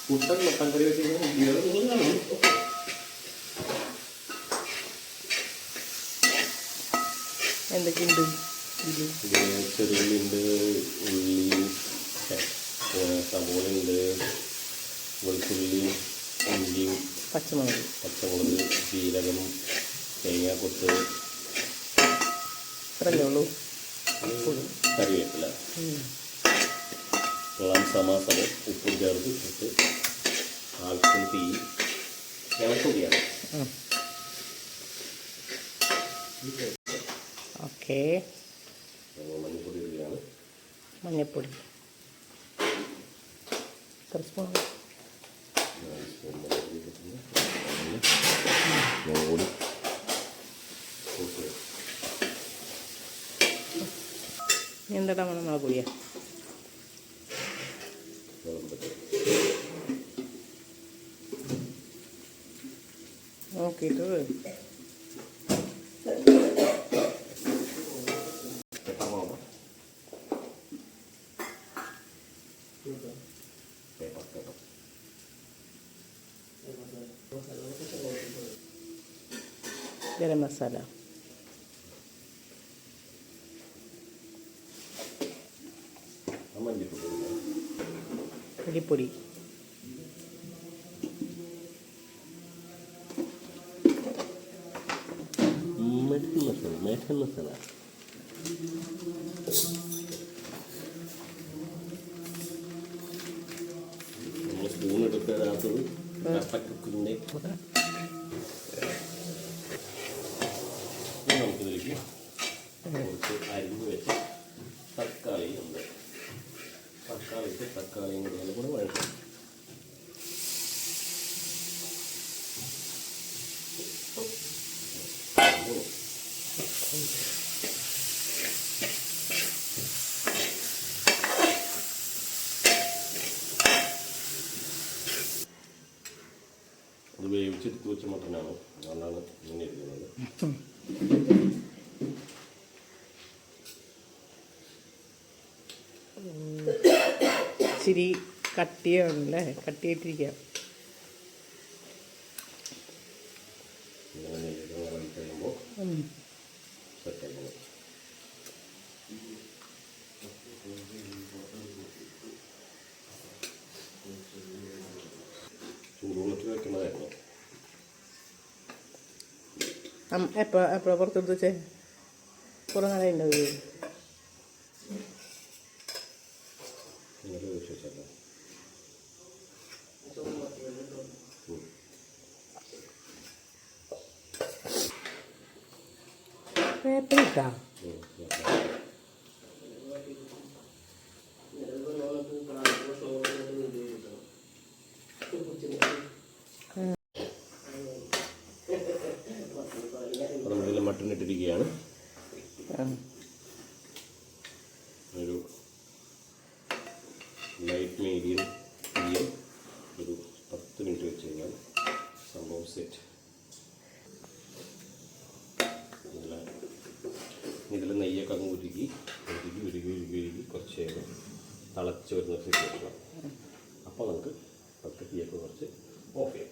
കുട്ടൻ mutton കറി വെച്ച് എന്തൊക്കെയുണ്ട്? ചെറുള്ളിയുണ്ട്, ഉള്ളി, സവോളയുണ്ട്, വെളുത്തുള്ളി, ഇഞ്ചി, പച്ചമുളക്, ജീരകം, തേങ്ങാക്കൊത്ത്, ഇത്രയല്ലേ ഉള്ളൂ. കറിവേപ്പില എല്ലാം സമാസമം ഉപ്പും ചേർത്ത് ഇട്ട് ആവശ്യം തീ ഇളക്കുകയാണ്. ഓക്കെ. മഞ്ഞൾപ്പൊടി ഇടുകയാണ്. മഞ്ഞൾപ്പൊടി എത്ര സ്പൂൺ? എന്താ മുളക് പൊടിയാ? നോക്കിയിട്ട് ഗരം മസാല, പൊടിപ്പൊടി, മേഥൻ മസാല, നമ്മൾ സ്പൂൺ എടുക്കാത്തത് നമുക്കിതിലേക്ക് കുറച്ച് അരിഞ്ഞ് വെച്ച് തക്കാളി ഉണ്ട്. തക്കാളിയും കൂടെ വഴറ്റും. അത് വേവിച്ചെടുത്ത് വെച്ച മട്ടനാണ്, അതുകൊണ്ടാണ് ഇങ്ങനെ ഇരിക്കുന്നത്. ഇച്ചിരി കട്ടിയാണല്ലേ, കട്ടിയായിട്ടിരിക്കുക. ചൂടുവെള്ളത്തിൽ വെക്കുന്നതായിരുന്നു. എപ്പോഴാണ് പുറത്തെടുത്ത് വെച്ചേ? കുറേ നാളെ ഉണ്ടാവുകയോ? പേപ്പറിട്ടാ മട്ടൺ ഇട്ടിരിക്കുകയാണ്. ഒരു ലൈറ്റ് മീഡിയം തീയിൽ ഒരു 10 മിനിറ്റ് വെച്ച് കഴിഞ്ഞാൽ സംഭവം സെറ്റ്. ഇതിൽ നെയ്യൊക്കെ അങ്ങ് ഉരുകി കുറച്ച് നേരം തിളച്ച് വരുന്ന സിറ്റുവേഷൻ. അപ്പോൾ നമുക്ക് തീയൊക്കെ കുറച്ച് ഓഫ് ചെയ്യാം.